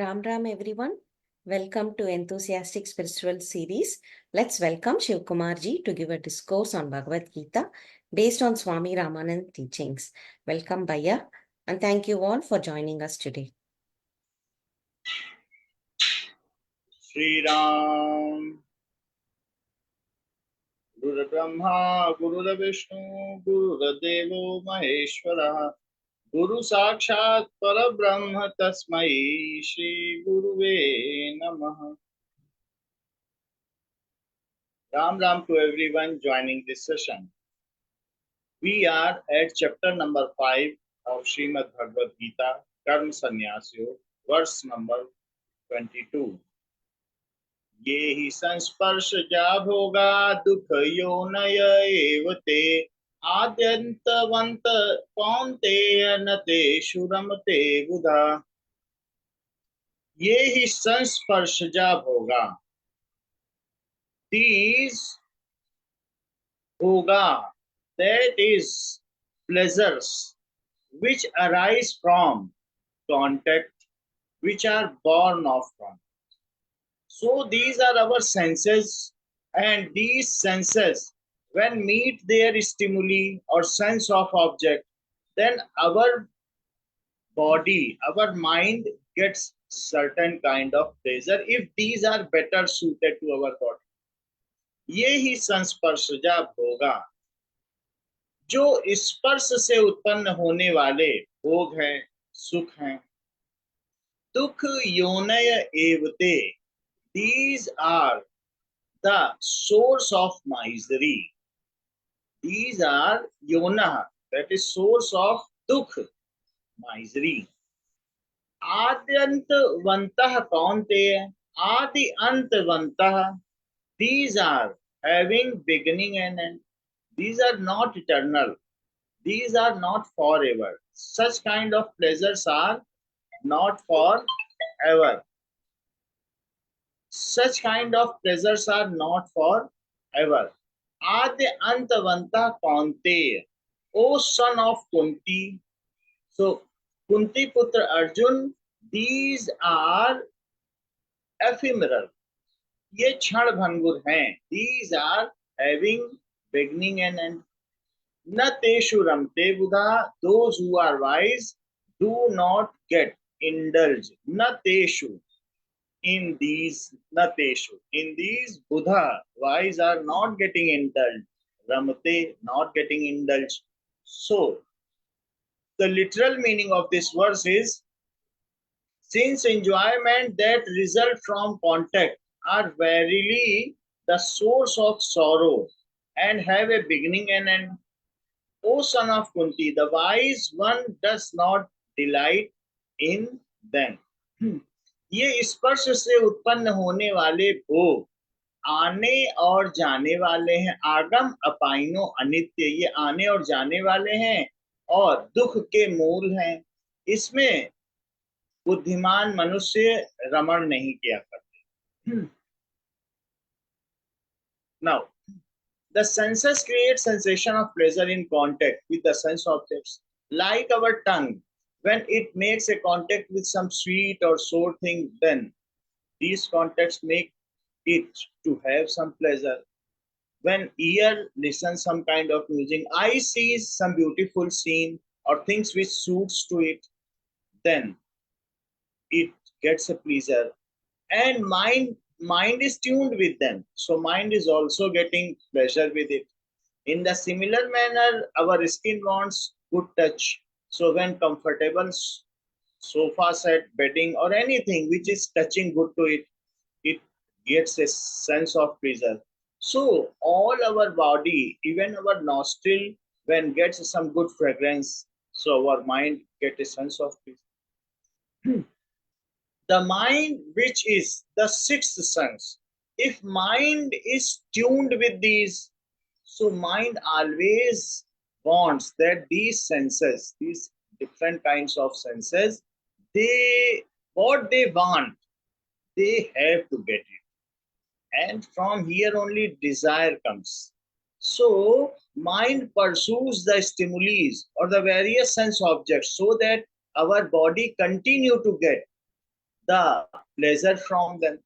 Ram Ram everyone. Welcome to Enthusiastic Spiritual Series. Let's welcome Shiv Kumar ji to give a discourse on Bhagavad Gita based on Swami Ramanand teachings. Welcome Bhaiya and thank you all for joining us today. Shri Ram Guru Brahma Guru Vishnu Guru Devo Maheshwara Guru Sakshat Parabrahma Tasmai Shri Guruve Namaha. Ram Ram to everyone joining this session. We are at chapter number 5 of Srimad Bhagavad Gita, Karma Sannyas Yoga, verse number 22. ये ही संस्पर्शजा भोगा दुख योनय एव ते आद्यन्तवन्त कौन्तेय न तेषु रमते बुधा. ये ही संस्पर्शजा भोगा, these bhoga, that is pleasures which arise from contact, which are born of contact. So these are our senses, and these senses, when meet their stimuli or sense of object, then our body, our mind gets certain kind of pleasure if these are better suited to our body. ये ही संस्पर्शजा भोगा, जो स्पर्श से उत्पन्न होने वाले भोग हैं, सुख हैं. दुख योनय एवते, these are the source of misery. These are yona, that is source of dukh, misery. Adyantavantah kaunteya, adi antavantah, these are having beginning and end. These are not eternal. These are not forever. Such kind of pleasures are not forever. Such kind of pleasures are not forever. Adi Antavanta Kaunteya, O son of Kunti. So, Kunti Putra Arjun, these are ephemeral. ये क्षण भंगुर हैं. These are having beginning and end. न तेषु रमते बुधा, those who are wise do not get indulged. न तेषु, in these nateshu, in these buddha, wise are not getting indulged. Ramate, not getting indulged. So the literal meaning of this verse is, since enjoyment that result from contact are verily the source of sorrow and have a beginning and end, O son of Kunti, the wise one does not delight in them. ये स्पर्श से उत्पन्न होने वाले भोग आने और जाने वाले हैं. आगम अपाइनो अनित्य, ये आने और जाने वाले हैं और दुख के मूल हैं. इसमें बुद्धिमान मनुष्य रमण नहीं किया करते. Now, the senses create sensation of pleasure in contact with the sense objects, like our tongue. When it makes a contact with some sweet or sour thing, then these contacts make it to have some pleasure. When ear listens some kind of music, eye sees some beautiful scene or things which suits to it, then it gets a pleasure. And mind is tuned with them, so mind is also getting pleasure with it. In the similar manner, our skin wants good touch. So when comfortable sofa set, bedding, or anything which is touching good to it, it gets a sense of pleasure. So all our body, even our nostril, when gets some good fragrance, so our mind get a sense of pleasure. The mind, which is the sixth sense, if mind is tuned with these, so mind always wants that these senses, these different kinds of senses, what they want, they have to get it. And from here only desire comes. So mind pursues the stimuli or the various sense objects so that our body continue to get the pleasure from them.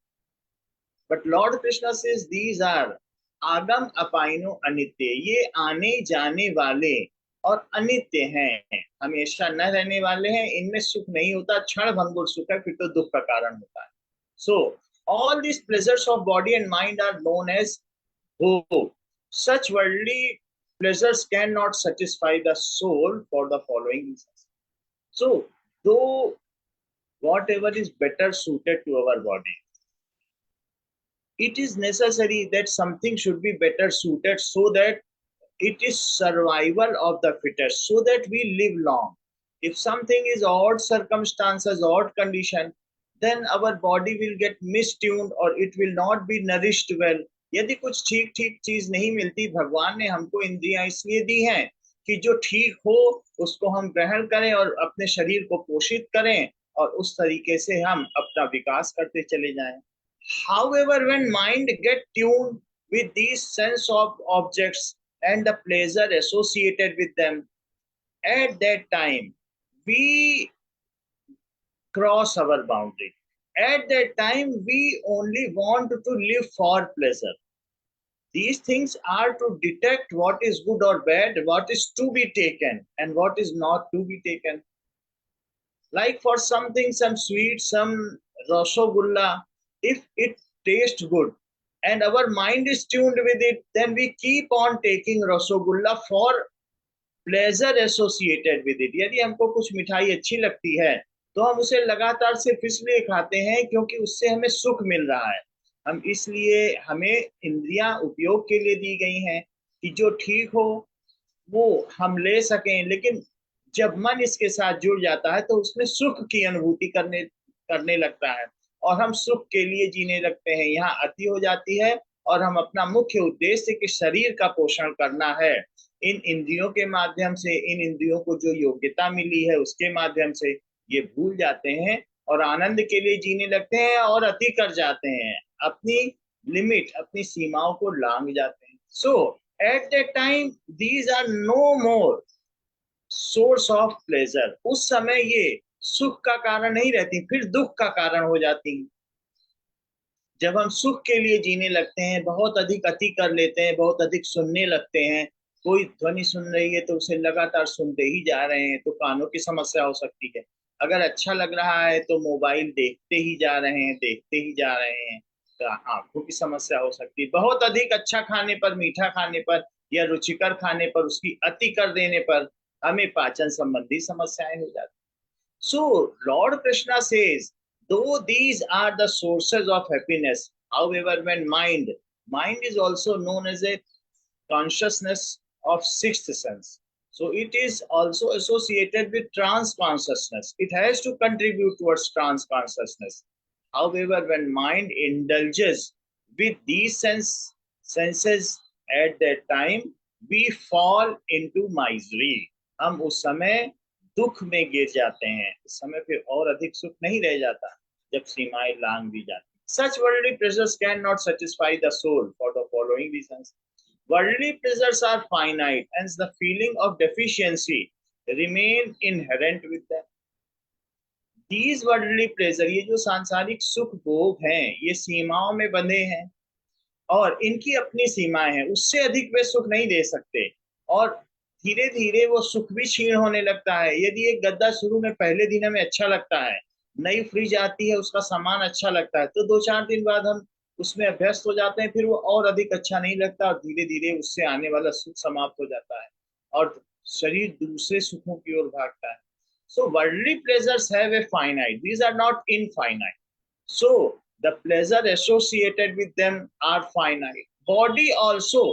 But Lord Krishna says these are agam apayino anitya. ये आने जाने वाले और अनित्य हैं, हमेशा न रहने वाले हैं, इनमें सुख नहीं होता, क्षण भंगुर सुख है, फिर तो दुख का कारण होता है. So all these pleasures of body and mind are known as bhog. Such worldly pleasures cannot satisfy the soul for the following reasons. So though whatever is better suited to our body, it is necessary that something should be better suited so that it is survival of the fittest, so that we live long. If something is odd circumstances, odd condition, then our body will get mistuned or it will not be nourished well. यदि कुछ ठीक ठीक चीज नहीं मिलती, भगवान ने हमको इंद्रियां इसलिए दी हैं कि जो ठीक हो उसको हम ग्रहण करें और अपने शरीर को पोषित करें और उस तरीके से हम अपना विकास करते चले जाएं. However, when mind get tuned with these sense of objects and the pleasure associated with them, at that time we cross our boundary. At that time we only want to live for pleasure. These things are to detect what is good or bad, what is to be taken and what is not to be taken. Like for something, some sweet, some rasagulla, if it tastes good and our mind is tuned with it, then we keep on taking rasagulla for pleasure associated with it. यदि हमको कुछ मिठाई अच्छी लगती है तो हम उसे लगातार सिर्फ इसलिए खाते हैं क्योंकि उससे हमें सुख मिल रहा है. हम इसलिए, हमें इंद्रियां उपयोग के लिए दी गई हैं कि जो ठीक हो वो हम ले सकें. लेकिन जब मन इसके साथ जुड़ जाता है तो उसमें सुख की अनुभूति करने लगता है और हम सुख के लिए जीने लगते हैं. यहाँ अति हो जाती है और हम अपना मुख्य उद्देश्य कि शरीर का पोषण करना है, इन इंद्रियों के माध्यम से, इन इंद्रियों को जो योग्यता मिली है उसके माध्यम से ये भूल जाते हैं और आनंद के लिए जीने लगते हैं और अति कर जाते हैं, अपनी लिमिट, अपनी सीमाओं को लांघ जाते हैं. So at that time these are no more source of pleasure. उस समय ये सुख का कारण नहीं रहती, फिर दुख का कारण हो जाती. जब हम सुख के लिए जीने लगते हैं, बहुत अधिक अति कर लेते हैं, बहुत अधिक सुनने लगते हैं, कोई ध्वनि सुन रही है तो उसे लगातार सुनते ही जा रहे हैं तो कानों की समस्या हो सकती है. अगर अच्छा लग रहा है तो मोबाइल देखते ही जा रहे हैं, देखते ही जा रहे हैं, तो आंखों की समस्या हो सकती है. बहुत अधिक अच्छा खाने पर, मीठा खाने पर या रुचिकर खाने पर उसकी अति कर देने पर हमें पाचन संबंधी समस्याएं हो जाती. So Lord Krishna says, though these are the sources of happiness, however, when mind is also known as a consciousness of sixth sense, so it is also associated with trance consciousness. It has to contribute towards trance consciousness. However, when mind indulges with these senses, at that time we fall into misery. हम उस समय दुख में गिर जाते हैं. इस समय फिर और अधिक सुख नहीं रह जाता जब सीमाएं लांघ दी जाती. Such worldly pleasures cannot satisfy the soul for the following reasons. Worldly pleasures are finite, hence the feeling of deficiency remain inherent with them. These worldly pleasure, ये जो सांसारिक सुख भोग हैं, ये सीमाओं में बंधे हैं और इनकी अपनी सीमाएं हैं. उससे अधिक वे सुख नहीं दे सकते और धीरे धीरे वो सुख भी क्षीण होने लगता है. यदि एक गद्दा शुरू में पहले दिन हमें अच्छा लगता है, नई फ्रिज आती है, उसका सामान अच्छा लगता है, तो 2-4 दिन बाद हम उसमें अभ्यस्त हो जाते हैं, फिर वो और अधिक अच्छा नहीं लगता और धीरे धीरे उससे आने वाला सुख समाप्त हो जाता है और शरीर दूसरे सुखों की ओर भागता है. So worldly pleasures have a finite, these are not infinite. So the pleasure associated with them are finite. Body also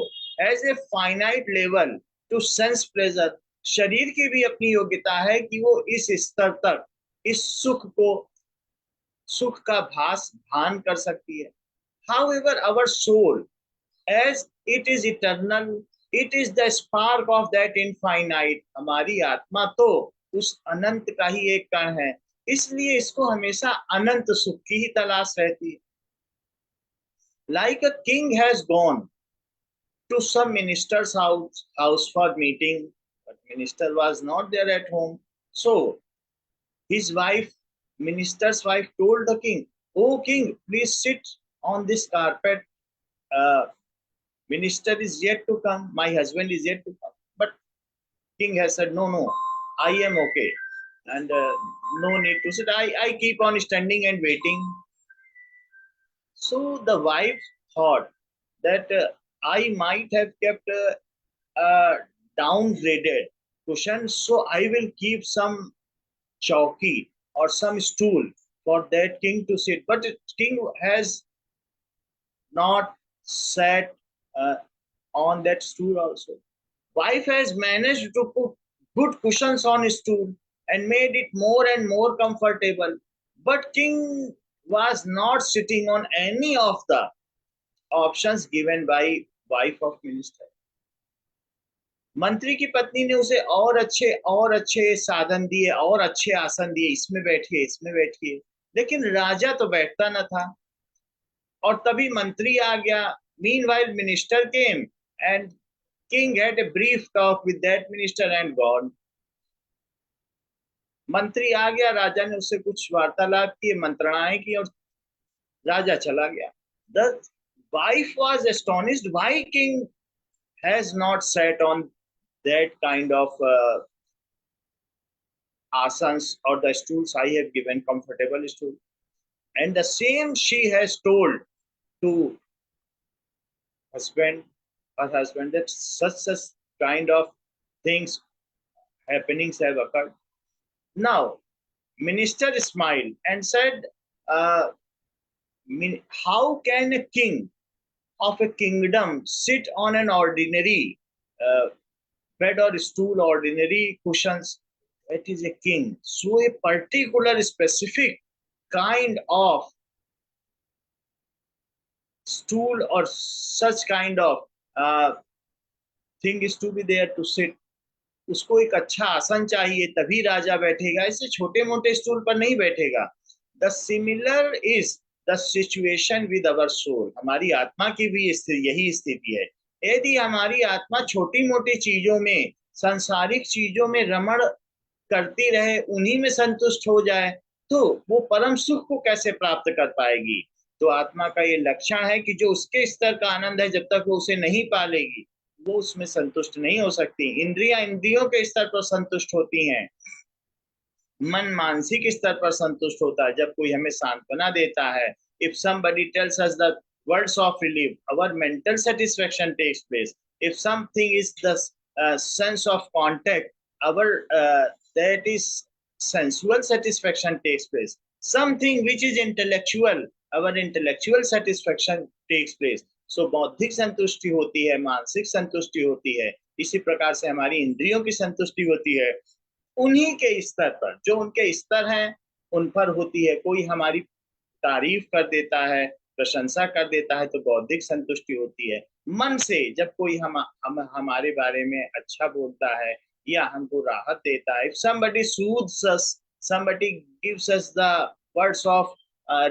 has a finite level to sense pleasure. शरीर की भी अपनी योग्यता है कि वो इस स्तर तक इस सुख का भान कर सकती है. However, our soul, as it is eternal, it is the spark of that infinite. हमारी आत्मा तो उस अनंत का ही एक कण है, इसलिए इसको हमेशा अनंत सुख की ही तलाश रहती है. Like a king has gone to some minister's house for meeting, but minister was not there at home. So his wife minister's wife told the king, "Oh king, please sit on this carpet. Uh, Minister is yet to come. My husband is yet to come." But king has said, "No, no, I am okay, and no need to sit. I keep on standing and waiting." So the wife thought that I might have kept downgraded cushion, so I will keep some chowki or some stool for that king to sit. But the king has not sat uh, on that stool also. Wife has managed to put good cushions on his stool and made it more and more comfortable. But king was not sitting on any of the options given by wife of minister. मंत्री की पत्नी ने उसे और अच्छे साधन दिए, और अच्छे आसन दिए, इसमें बैठिए, इसमें बैठिए, लेकिन राजा तो बैठता न था। और तभी मंत्री आ गया। Meanwhile, minister came and king had a brief talk with that minister and gone. मंत्री आ गया, राजा ने उससे कुछ वार्तालाप किए, मंत्रणाएं की, और राजा चला गया। The wife was astonished why king has not sat on that kind of asanas or the stools I have given, comfortable stool. And the same she has told to her husband, that such kind of things, happenings have occurred. Now, minister smiled and said, uh, how can a king of a kingdom sit on an ordinary bed or stool, ordinary cushions? That is a king. So a particular specific kind of stool or such kind of thing is to be there to sit. उसको एक अच्छा आसन चाहिए, तभी राजा बैठेगा, ऐसे छोटे मोटे स्टूल पर नहीं बैठेगा। The similar is the situation with our soul. हमारी आत्मा की भी यही स्थिति है। यदि हमारी आत्मा छोटी मोटी चीजों में, सांसारिक चीजों में रमण करती रहे, उन्हीं में संतुष्ट हो जाए, तो वो परम सुख को कैसे प्राप्त कर पाएगी? तो आत्मा का ये लक्षण है कि जो उसके स्तर का आनंद है, जब तक वो उसे नहीं पालेगी, वो उसमें संतुष्ट नहीं हो सकती। इंद्रियों के स्तर पर संतुष्ट होती हैं, मन मानसिक स्तर पर संतुष्ट होता है जब कोई हमें सांत्वना देता है। If somebody tells us the words of relief, our mental satisfaction takes place. If something is the sense of contact, our that is sensual satisfaction takes place. Something which is intellectual, our intellectual satisfaction takes place. So बौद्धिक संतुष्टि होती है, मानसिक संतुष्टि होती है, इसी प्रकार से हमारी इंद्रियों की संतुष्टि होती है। उन्हीं के स्तर पर, जो उनके स्तर हैं, उन पर होती है। कोई हमारी तारीफ कर देता है, प्रशंसा कर देता है, तो बौद्धिक संतुष्टि होती है। मन से जब कोई हमारे बारे में अच्छा बोलता है या हमको राहत देता है, if somebody soothes us, somebody gives us the words of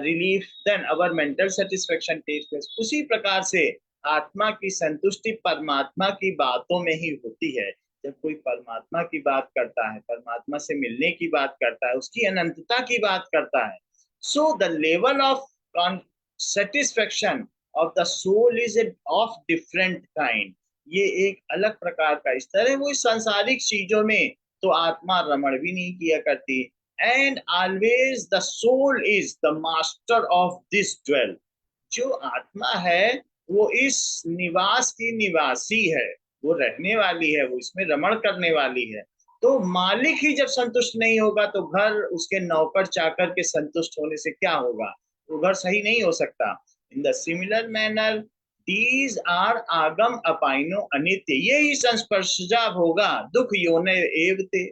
relief, then our mental satisfaction takes place. उसी प्रकार से आत्मा की संतुष्टि परमात्मा की बातों में ही होती है। जब कोई परमात्मा की बात करता है, परमात्मा से मिलने की बात करता है, उसकी अनंतता की बात करता है, so the level of satisfaction of the soul is of different kind. ये एक अलग प्रकार का स्तर है। वो इस सांसारिक चीजों में तो आत्मा रमण भी नहीं किया करती। And always the soul is the master of this dwell. जो आत्मा है वो इस निवास की निवासी है, वो रहने वाली है, वो इसमें रमण करने वाली है। तो मालिक ही जब संतुष्ट नहीं होगा, तो घर उसके नौकर चाकर के संतुष्ट होने से क्या होगा? वो घर सही नहीं हो सकता। इन the similar manner these are आगम अपाइनो अनित्य। ये ही संस्पर्शजा भोगा दुख योने एवते।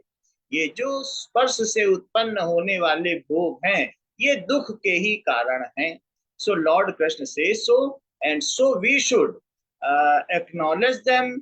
ये जो स्पर्श से उत्पन्न होने वाले भोग हैं, ये दुख के ही कारण हैं। सो लॉर्ड कृष्ण से so, and so we should acknowledge them,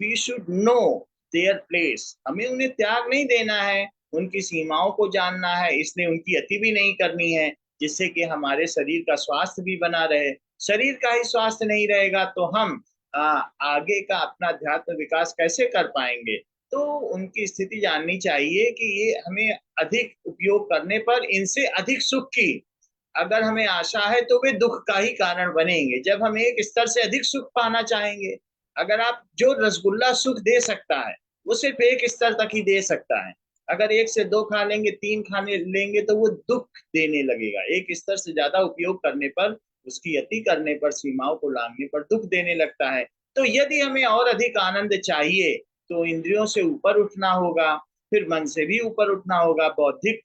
we should know their place. हमें उन्हें त्याग नहीं देना है, उनकी सीमाओं को जानना है, इसलिए उनकी अति भी नहीं करनी है, जिससे कि हमारे शरीर का स्वास्थ्य भी बना रहे। शरीर का ही स्वास्थ्य नहीं रहेगा तो हम आगे का अपना अध्यात्म विकास कैसे कर पाएंगे? तो उनकी स्थिति जाननी चाहिए कि ये हमें अधिक उपयोग करने पर इनसे अधिक सुख की अगर हमें आशा है तो वे दुख का ही कारण बनेंगे। जब हम एक स्तर से अधिक सुख पाना चाहेंगे, अगर आप जो रसगुल्ला सुख दे सकता है वो सिर्फ एक स्तर तक ही दे सकता है। अगर 1 से 2 खा लेंगे, 3 खाने लेंगे तो वो दुख देने लगेगा। एक स्तर से ज्यादा उपयोग करने पर, उसकी अति करने पर, सीमाओं को लांघने पर दुख देने लगता है। तो यदि हमें और अधिक आनंद चाहिए तो इंद्रियों से ऊपर उठना होगा, फिर मन से भी ऊपर उठना होगा, बौद्धिक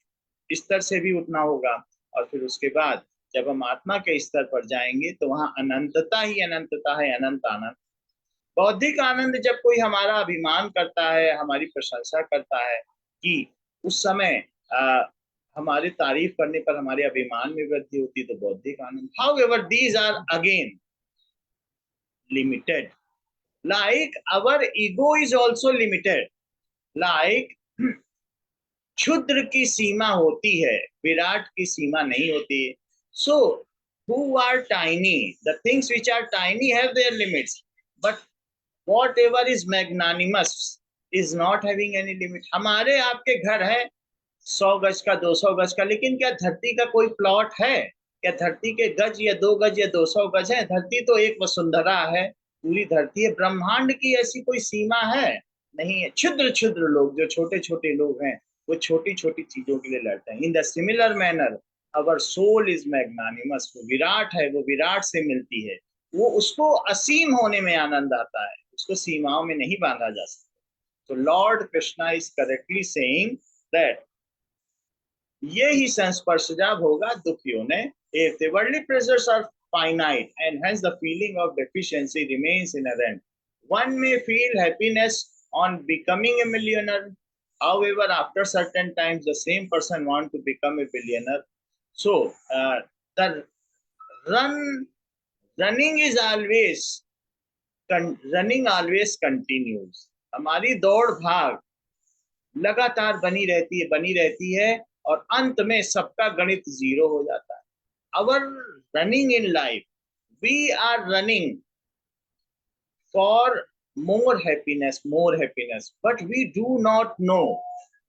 स्तर से भी उठना होगा, और फिर उसके बाद जब हम आत्मा के स्तर पर जाएंगे तो वहां अनंतता ही अनंतता है, अनंत आनंद। बौद्धिक आनंद जब कोई हमारा अभिमान करता है, हमारी प्रशंसा करता है, कि उस समय हमारी तारीफ करने पर हमारे अभिमान में वृद्धि होती है, तो बौद्धिक आनंद। However these are again limited, like our ego is also limited, like क्षुद्र की सीमा होती है, विराट की सीमा नहीं होती। सो who are tiny, the things which are tiny have their limits, but whatever is magnanimous is not having any limit। हमारे आपके घर है 100 गज का, 200 गज का, लेकिन क्या धरती का कोई प्लॉट है? क्या धरती के गज या 2 गज या 200 गज है? धरती तो एक वसुंधरा है, पूरी धरती है। ब्रह्मांड की ऐसी कोई सीमा है? नहीं है। क्षुद्र क्षुद्र लोग, जो छोटे छोटे लोग हैं, वो छोटी छोटी चीजों के लिए लड़ते हैं। In the similar manner our soul is magnanimous, वो विराट है, वो विराट से मिलती है, वो उसको असीम होने में आनंद आता है, उसको सीमाओं में नहीं बांधा जा सकता। तो Lord Krishna is correctly saying that ये ही संस्पर्शजा भोगा दुखियों ने। If the worldly pleasures are finite and hence the feeling of deficiency remains inherent, one may feel happiness on becoming a millionaire. However, after certain times, the same person want to become a billionaire. So the running is always running always continues. हमारी दौड़ भाग लगातार बनी रहती है, और अंत में सबका गणित जीरो हो जाता है। Our running in life, we are running for more happiness, but we do not know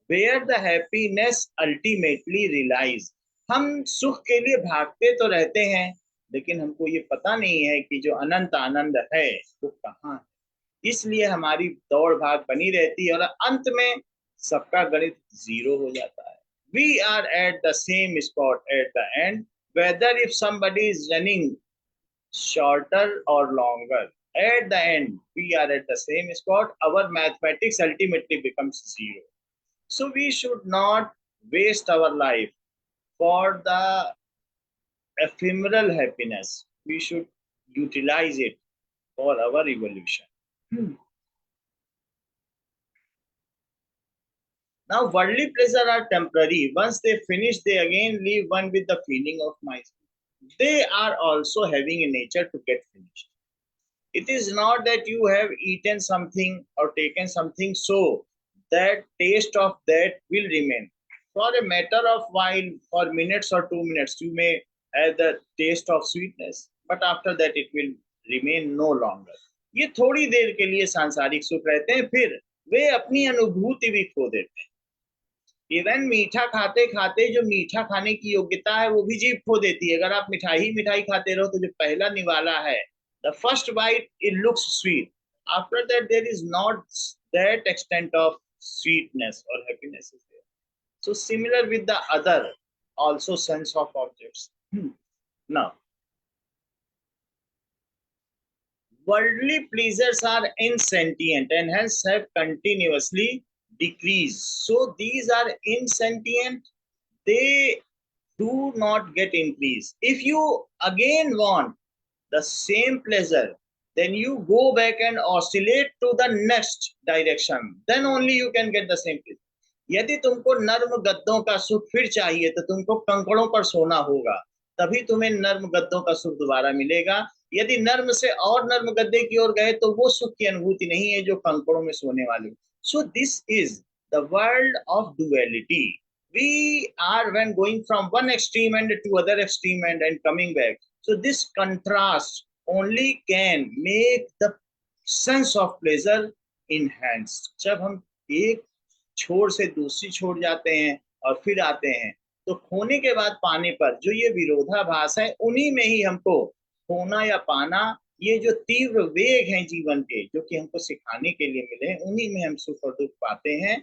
where the happiness ultimately relies। हम सुख के लिए भागते तो रहते हैं, लेकिन हमको ये पता नहीं है कि जो अनंत आनंद है वो कहाँ है। इसलिए हमारी दौड़ भाग बनी रहती है, और अंत में सबका गणित जीरो हो जाता है। We are at the same spot at the end, whether if somebody is running shorter or longer. At the end, we are at the same spot. Our mathematics ultimately becomes zero. So we should not waste our life for the ephemeral happiness. We should utilize it for our evolution. Now, worldly pleasure are temporary. Once they finish, they again leave one with the feeling of myself. They are also having a nature to get finished. It is not that you have eaten something or taken something, so that taste of that will remain. For a matter of while, for minutes or 2 minutes, you may have the taste of sweetness, but after that it will remain no longer. ये थोड़ी देर के लिए सांसारिक सुख रहते हैं, फिर वे अपनी अनुभूति भी खो देते हैं। इवन मीठा खाते खाते जो मीठा खाने की योग्यता है वो भी जीभ खो देती है। अगर आप मिठाई खाते रहो तो जो पहला निवाला है, the first bite, it looks sweet. After that, there is not that extent of sweetness or happiness is there. So similar with the other also sense of objects. Now, worldly pleasures are insentient and hence have continuously decreased. So these are insentient, they do not get increased. If you again want the same pleasure, then you go back and oscillate to the next direction, then only you can get the same pleasure. यदि तुमको नर्म गद्दों का सुख फिर चाहिए तो तुमको कंकड़ों पर सोना होगा, तभी तुम्हें नर्म गद्दों का सुख दोबारा मिलेगा। यदि नर्म से और नर्म गद्दे की ओर गए तो वो सुख की अनुभूति नहीं है जो कंकड़ों में सोने वाली। So this is the world of duality. We are when going from one extreme and to other extreme and coming back. So this contrast only can make the sense of pleasure enhanced. जब हम एक छोर से दूसरी छोर जाते हैं और फिर आते हैं। तो खोने के बाद पाने पर जो ये विरोधाभास है, उन्हीं में ही हमको खोना या पाना, ये जो तीव्र वेग हैं जीवन के, जो कि हमको सिखाने के लिए मिले, उन्हीं में हम सुख और दुख पाते हैं।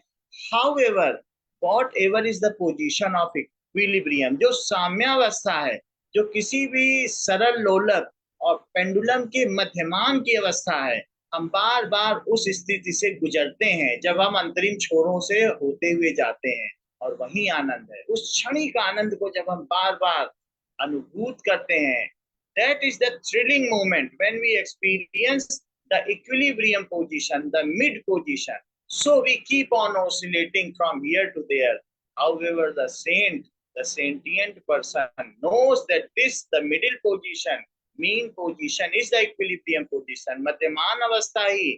However, what ever is the position of equilibrium, जो साम्यावस्था है, जो किसी भी सरल लोलक और पेंडुलम के मध्यमान की अवस्था है, हम बार बार उस स्थिति से गुजरते हैं जब हम अंतरिम छोरों से होते हुए जाते हैं। और वही आनंद है, उस क्षणिक आनंद को जब हम बार बार अनुभूत करते हैं, that is the thrilling moment when we experience the equilibrium position, the mid position. So we keep on oscillating from here to there. However, the sentient person knows that this, the middle position, mean position is the equilibrium position. मध्यमान अवस्था ही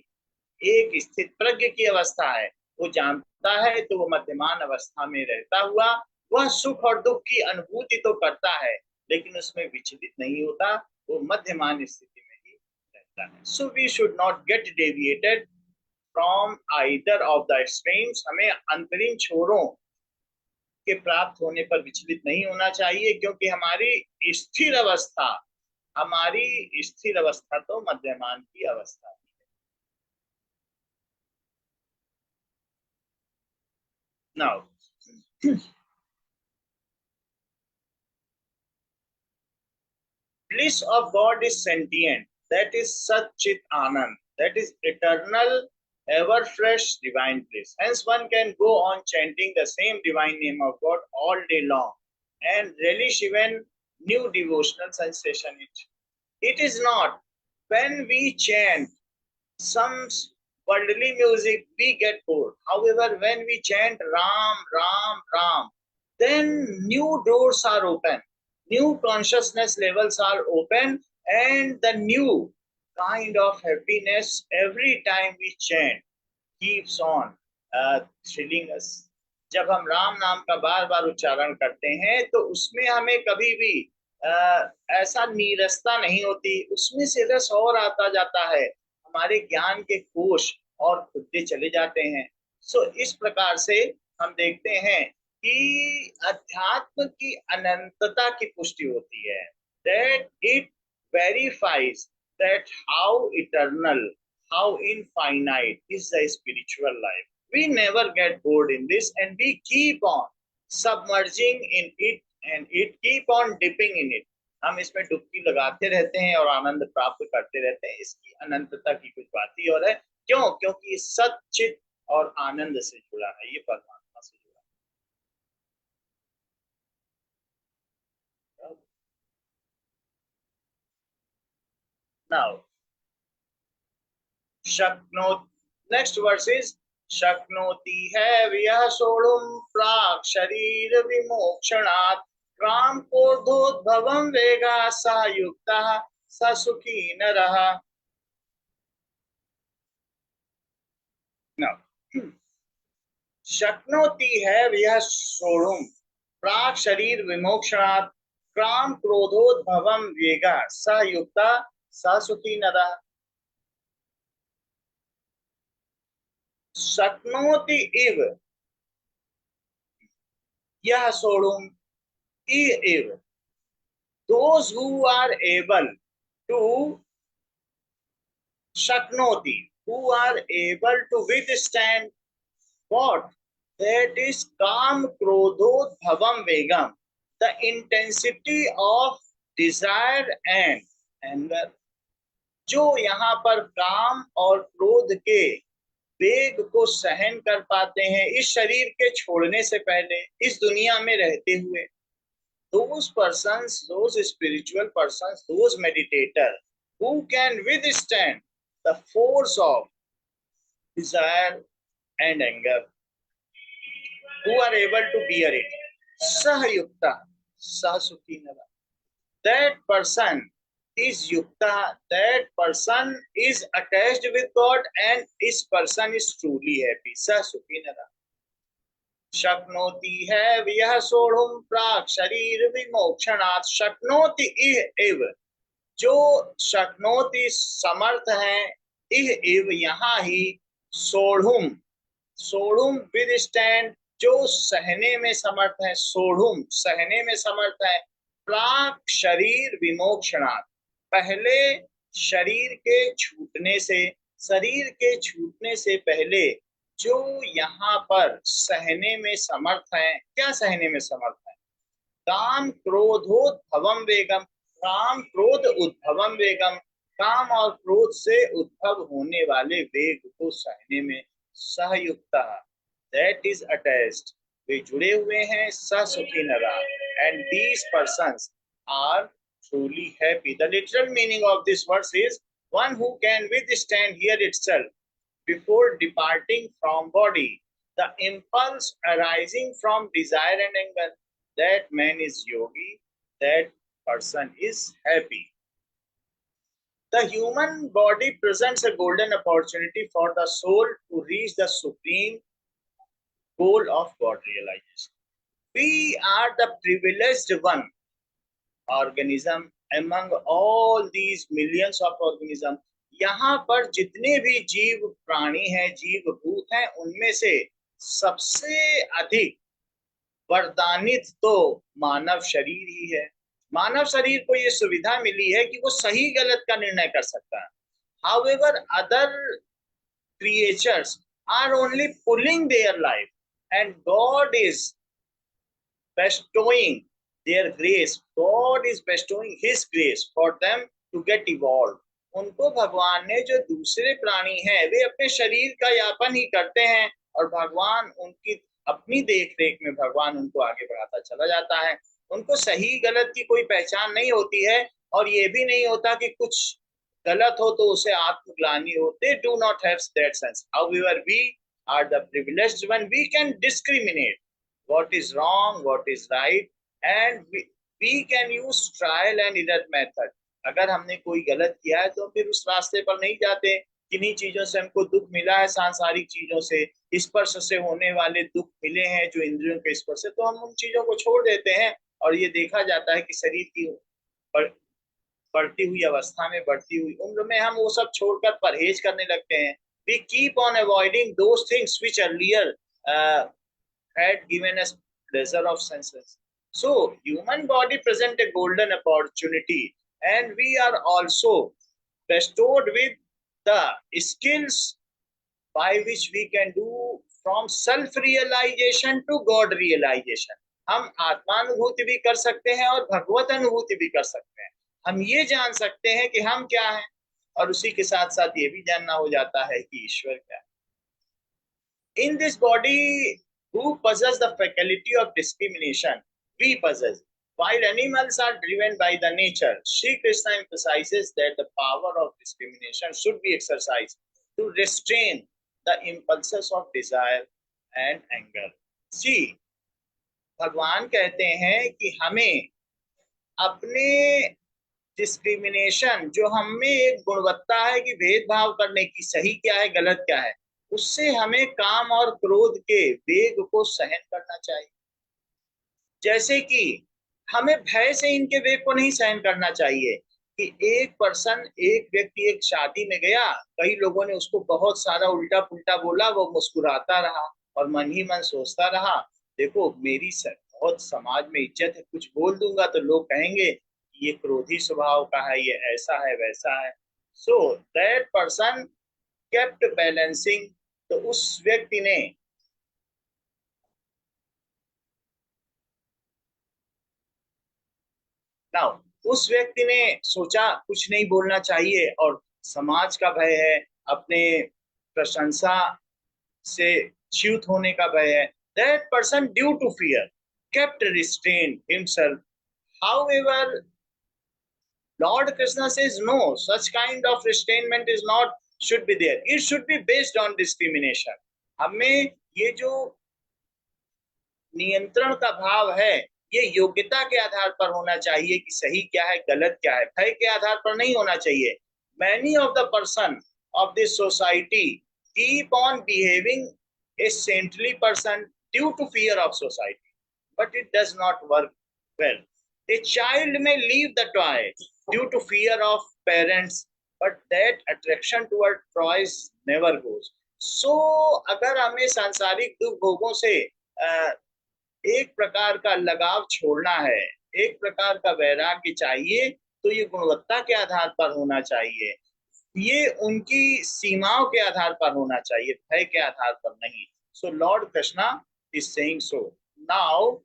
एक स्थित प्रज्ञ की अवस्था है। वो जानता है तो वो मध्यमान अवस्था में रहता हुआ वह सुख और दुख की अनुभूति तो करता है, लेकिन उसमें विचलित नहीं होता, वो मध्यमान स्थिति में ही रहता है। So we should not get deviated from either of the extremes. हमें अंतरिम छोरों के प्राप्त होने पर विचलित नहीं होना चाहिए, क्योंकि हमारी स्थिर अवस्था तो मध्यमान की अवस्था है। Now, bliss of God is sentient. That is Satchit Anand. That is eternal, ever fresh divine bliss. Hence, one can go on chanting the same divine name of God all day long and relish even new devotional sensation. It is not when we chant some worldly music, we get bored. However, when we chant Ram, Ram, Ram, then new doors are open, new consciousness levels are open, and the new kind of happiness every time we chant keeps on thrilling us. जब हम राम नाम का बार बार उच्चारण करते हैं तो उसमें हमें कभी भी ऐसा नीरसता नहीं होती, उसमें से रस और आता जाता है, हमारे ज्ञान के कोश और खुलते चले जाते हैं। सो इस प्रकार से हम देखते हैं कि अध्यात्म की अनंतता की पुष्टि होती है। That it verifies that how eternal, how infinite is the spiritual life. We never get bored in this, and we keep on submerging in it, and it keep on dipping in it. हम इसमें डुबकी लगाते रहते हैं और आनंद प्राप्त करते रहते हैं। इसकी अनंतता की कुछ बात ही और है। क्यों? क्योंकि सच्चित और आनंद से जुड़ा है, ये परमात्मा से जुड़ा है। Now, शक्नो नेक्स्ट वर्स इज शक्नोति है यह सोढ़ुम प्राक शरीर विमोक्षणात् काम क्रोधोद्भवं वेगा स युक्तः स सुखी नरः। शक्नोति है यह सोढ़ुम प्राक शरीर विमोक्षणात् काम क्रोधोद्भवं वेगा स युक्तः स सुखी नरः। शक्नोति इव यह सोढ़ुम इव, those who are able to shaknoti, who are able to withstand what? That is काम क्रोधोद्भवम वेगम, the intensity of desire and anger। जो यहाँ पर काम और क्रोध के वेग को सहन कर पाते हैं इस शरीर के छोड़ने से पहले, इस दुनिया में रहते हुए, those persons, those spiritual persons, those meditators who can withstand the force of desire and anger, who are able to bear it, sahayukta, sahasukinava. That person is yukta, that person is attached with God, and this person is truly happy, sahasukinava। शक्नोति है यह सोढ़ुम प्राक शरीर विमोक्षणात्। शक्नोति इव, जो शक्नोति समर्थ है, इह इव यहाँ ही, सोढ़ुम सोढ़ुम विदस्टैंड, जो सहने में समर्थ है, सोढ़ुम सहने में समर्थ है, प्राक शरीर विमोक्षणात्, पहले शरीर के छूटने से, शरीर के छूटने से पहले जो यहाँ पर सहने में समर्थ है, क्या सहने में समर्थ है? काम क्रोधोद्भवम वेगम, काम क्रोध उद्भवम वेगम, काम और क्रोध से उद्भव होने वाले वेग को सहने में सहयुक्त, दैट इज अटैच्ड, वे जुड़े हुए हैं, स सुखी नरा, and these persons are truly happy. The literal meaning of this verse is one who can withstand here itself before departing from body the impulse arising from desire and anger. That man is yogi, that person is happy. The human body presents a golden opportunity for the soul to reach the supreme goal of God realization. We are the privileged one organism among all these millions of organisms. यहाँ पर जितने भी जीव प्राणी हैं, जीव भूत हैं, उनमें से सबसे अधिक वरदानित तो मानव शरीर ही है। मानव शरीर को ये सुविधा मिली है कि वो सही गलत का निर्णय कर सकता है। However, other creatures are only pulling their life, and God is bestowing their grace. God is bestowing His grace for them to get evolved. उनको भगवान ने, जो दूसरे प्राणी हैं, वे अपने शरीर का यापन ही करते हैं और भगवान उनकी अपनी देख रेख में भगवान उनको आगे बढ़ाता चला जाता है। उनको सही गलत की कोई पहचान नहीं होती है और ये भी नहीं होता कि कुछ गलत हो तो उसे आत्मग्लानि हो। They do not have that sense. However, we are the privileged one. We can discriminate what is wrong, what is right, and we can use trial and error method. अगर हमने कोई गलत किया है तो फिर उस रास्ते पर नहीं जाते। किन्हीं चीजों से हमको दुख मिला है, सांसारिक चीजों से, स्पर्श से होने वाले दुख मिले हैं जो इंद्रियों के स्पर्श से, तो हम उन चीजों को छोड़ देते हैं और ये देखा जाता है कि शरीर की बढ़ती हुई अवस्था में, बढ़ती हुई उम्र में हम वो सब छोड़कर परहेज करने लगते हैं। We keep on avoiding those things which earlier had given us pleasure of senses. So human body present a golden opportunity, and we are also bestowed with the skills by which we can do from self realization to God realization. हम आत्मानुभूति भी कर सकते हैं और भगवत अनुभूति भी कर सकते हैं। हम ये जान सकते हैं कि हम क्या हैं और उसी के साथ साथ ये भी जानना हो जाता है कि ईश्वर क्या है। In this body, who possess the faculty of discrimination, we possess. While animals are driven by the nature, Sri Krishna emphasizes that the power of discrimination should be exercised to restrain the impulses of desire and anger. See, भगवान कहते हैं कि हमें अपने discrimination, जो हमें एक गुणवत्ता है कि भेदभाव करने की, सही क्या है गलत क्या है, उससे हमें काम और क्रोध के वेग को सहन करना चाहिए। जैसे कि हमें भय से इनके वेग को नहीं सहन करना चाहिए कि एक व्यक्ति एक शादी में गया, कई लोगों ने उसको बहुत सारा उल्टा पुल्टा बोला, वो मुस्कुराता रहा और मन ही मन सोचता रहा, देखो मेरी बहुत समाज में इज्जत है, कुछ बोल दूंगा तो लोग कहेंगे ये क्रोधी स्वभाव का है, ये ऐसा है वैसा है। So that person kept balancing, तो उस व्यक्ति ने उस व्यक्ति ने सोचा कुछ नहीं बोलना चाहिए और समाज का भय है, अपने प्रशंसा से च्युत होने का भय है। That person due to fear kept restrained himself. However, Lord Krishna says no, such kind of restrainment is not should be there. It should be based on discrimination. हमें ये जो नियंत्रण का भाव है, ये योग्यता के आधार पर होना चाहिए कि सही क्या है गलत क्या है, भय के आधार पर नहीं होना चाहिए। Many of the person of this society keep on behaving a saintly person due to fear of society, but it does not work well. A child may leave the toy due to fear of parents, but that attraction toward toys never goes. सो अगर हमें सांसारिक दुख भोगों से एक प्रकार का लगाव छोड़ना है, एक प्रकार का वैराग्य चाहिए, तो ये गुणवत्ता के आधार पर होना चाहिए, ये उनकी सीमाओं के आधार पर होना चाहिए, भय के आधार पर नहीं। So Lord Krishna is saying so. Now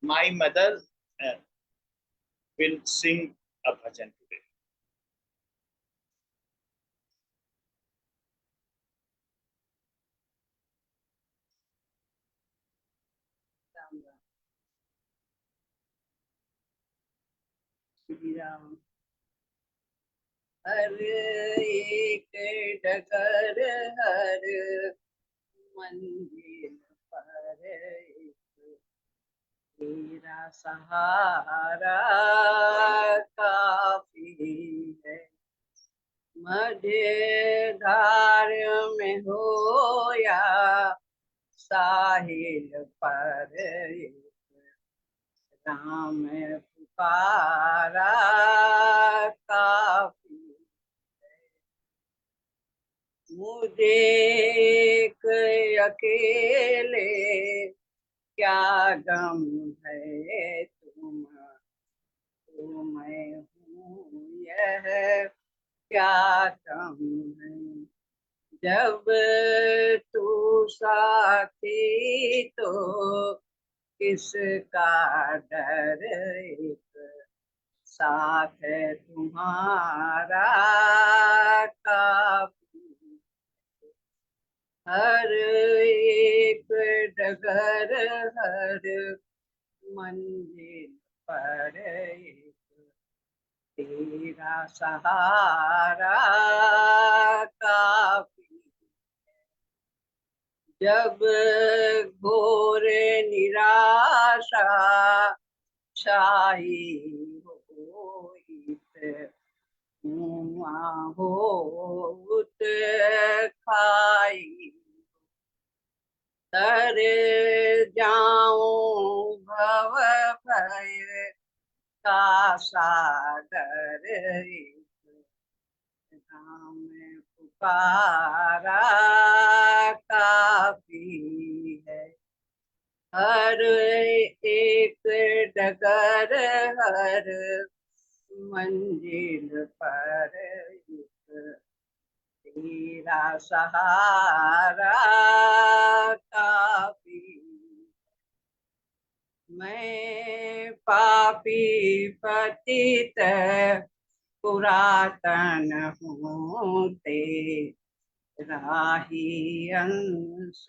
my mother will sing a bhajan today. Shri Ram. हर एक डगर हर मंजिल पर एक तेरा सहारा काफी है। मझधार में हो या साहिल पर एक राम पुकारा काफी है। मुझे एक अकेले क्या गम है, तो मैं हूँ यह क्या कम है। जब तू साथी तो किसका डर, एक साथ तुम्हारा काफी। हर एक डगर हर मंजिल पर एक तेरा सहारा काफी। जब घोर निराशा छाई होइत, धुआं होत खाई, तर जाऊं भव भय का सागर, एक राम पुकारा काफी है। हर एक डगर हर मंजिल पर एक तेरा सहारा काफी। मैं पापी पतित पुरातन हूँ, तेरा ही अंश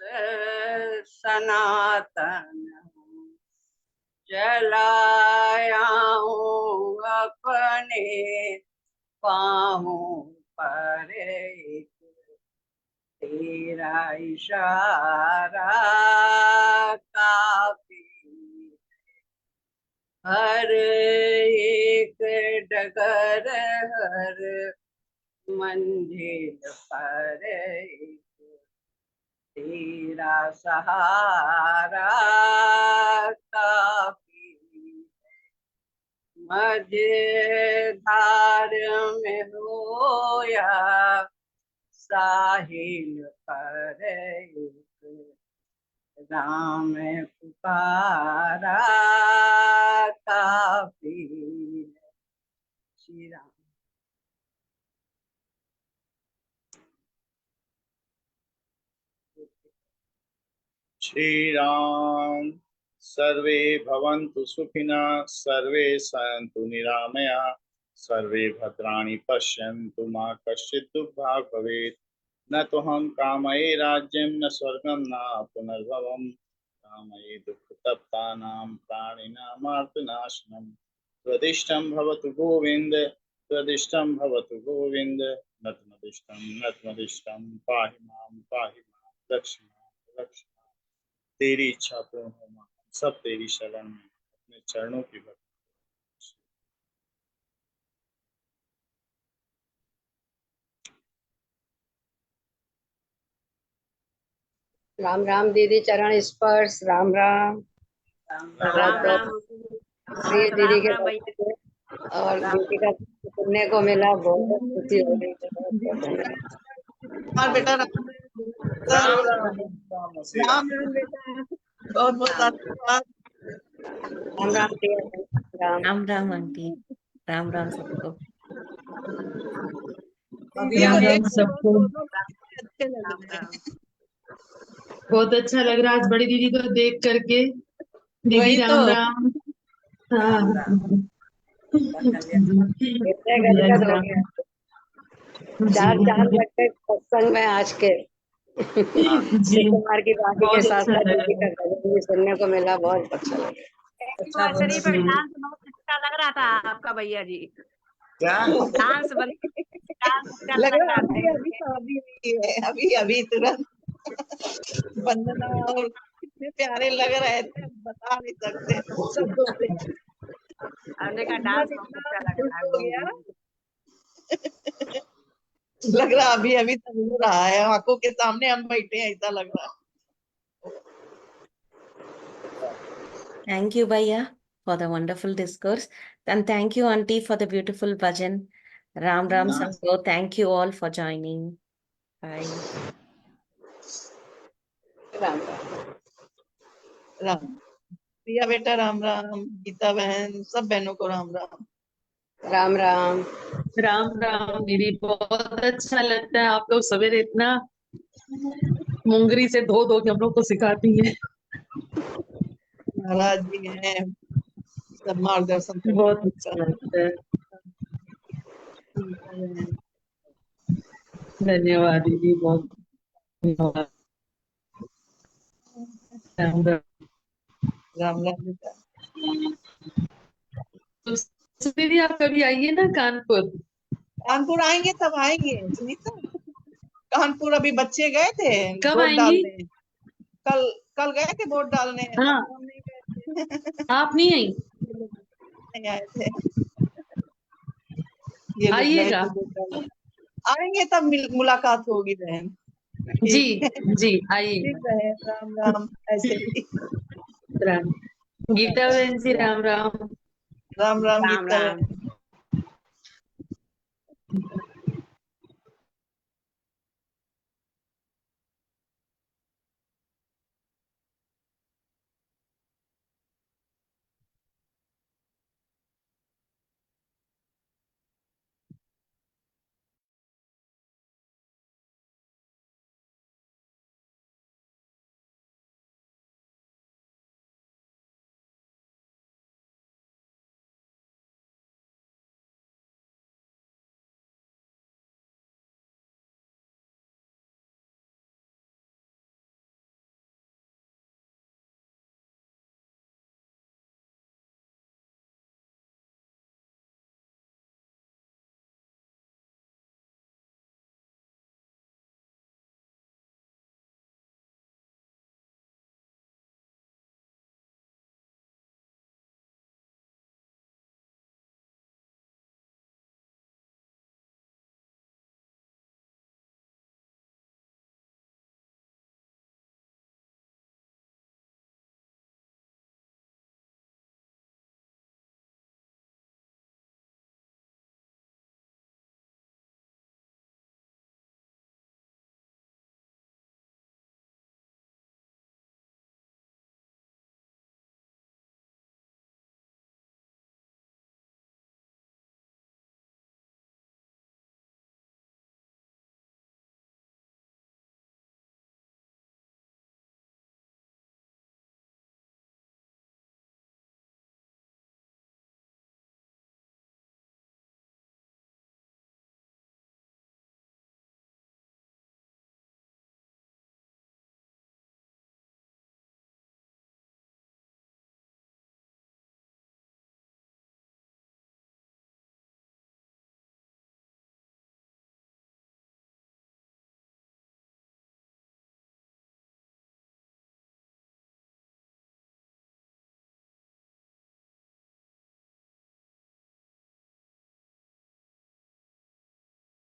सनातन हूँ। चलाया हूँ अपने पाँवों पर एक तेरा इशारा काफी। हर एक डगर हर मंजिल पर एक तेरा सहारा काफी। मझधार में हो या साहिल पर एक राम पुकारा काफी। Shri Ram. Shri Ram, Sarve Bhavantu Sukhina, Sarve Santu Niramaya, Sarve Bhadrani Pashyantu Ma Kaschid Dukha Bhavet, न तो हम कामये राज्यम न स्वर्गम न पुनर्भवम, कामये दुःखतप्तानां प्राणिनामार्तनाशनम, स्वदिष्टं भवतु गोविंद, स्वदिष्टं भवतु गोविंद, नतमदिष्टं पाहि मां रक्ष मां रक्ष मां। तेरी इच्छा पूर्ण हो मां, सब तेरी शरण में अपने चरणों की भक्ति। राम राम दीदी, चरण स्पर्श। राम राम। राम राम। प्रिय दीदी के बच्चे और दीदी का सुनने को मिला, बहुत खुशी हो रही है। बहुत बहुत धन्यवाद। और बेटा राम राम राम मसीहा। राम राम बेटा, बहुत बहुत आशीर्वाद। राम राम प्रिया राम राम राम आंटी, राम राम सबको। अभी राम एक राम तो सबको। दोनों अच्छे लग रहे हैं। बहुत अच्छा लग रहा है आज बड़ी दीदी को देख करके। दीदी वही तो। राम राम। हाँ राम राम। इतने बढ़िया गदगद हो एकदम। गया, चार चार जी घंटे सत्संग में आज के जी शिव कुमार की बाकी के बहुत साथ अच्छा साथ लगा। दीदी का भजन भी सुनने को मिला, बहुत अच्छा लगा। एनिवर्सरी पर जी डांस बहुत अच्छा लग रहा था आपका भैया जी। क्या डांस डांस अच्छा लग लग रहा रहा है था। अभी शादी हुई है, अभी अभी तुरंत वंदना और कितने प्यारे लग रहे थे, बता नहीं सकते शब्दों से। हमने कहा मन डांस बहुत इतना अच्छा लग खुश रहा हो है। गया, लग रहा अभी अभी तक हो रहा है, आंखों के सामने हम बैठे हैं, ऐसा लग रहा। Thank you, Bhaiya, for the wonderful discourse. And thank you, Auntie, for the beautiful bhajan. Ram Ram हाँ, Sabko. Thank you all for joining. Bye. Ram Ram Ram प्रिया बेटा राम राम, गीता बहन, सब बहनों को राम राम। राम राम। राम राम दीदी, बहुत अच्छा लगता है आप लोग सवेरे इतना मुंगरी से धो धो के हम लोग को सिखाती है। महाराज जी हैं, सब मार्गदर्शन बहुत करते अच्छा लगता है। हैं। धन्यवाद दीदी, बहुत धन्यवाद। राम राम। राम राम बेटा। तो दीदी आप कभी आइए ना कानपुर। कानपुर आएंगे तब आएंगे सुनीता। कानपुर अभी बच्चे गए थे कब वोट आएंगी? डालने, कल कल गए थे वोट डालने, हाँ, हम नहीं गए थे। आप नहीं आई? ये लोग नहीं आए थे, ये लोग गए आइएगा। थे वोट डालने। आएंगे तब मुलाकात होगी बहन। जी ठीक है, जी ठीक आइएगा। है, राम राम ऐसे ही। राम। गीता बहन जी राम राम। राम राम राम गीता राम। बहन।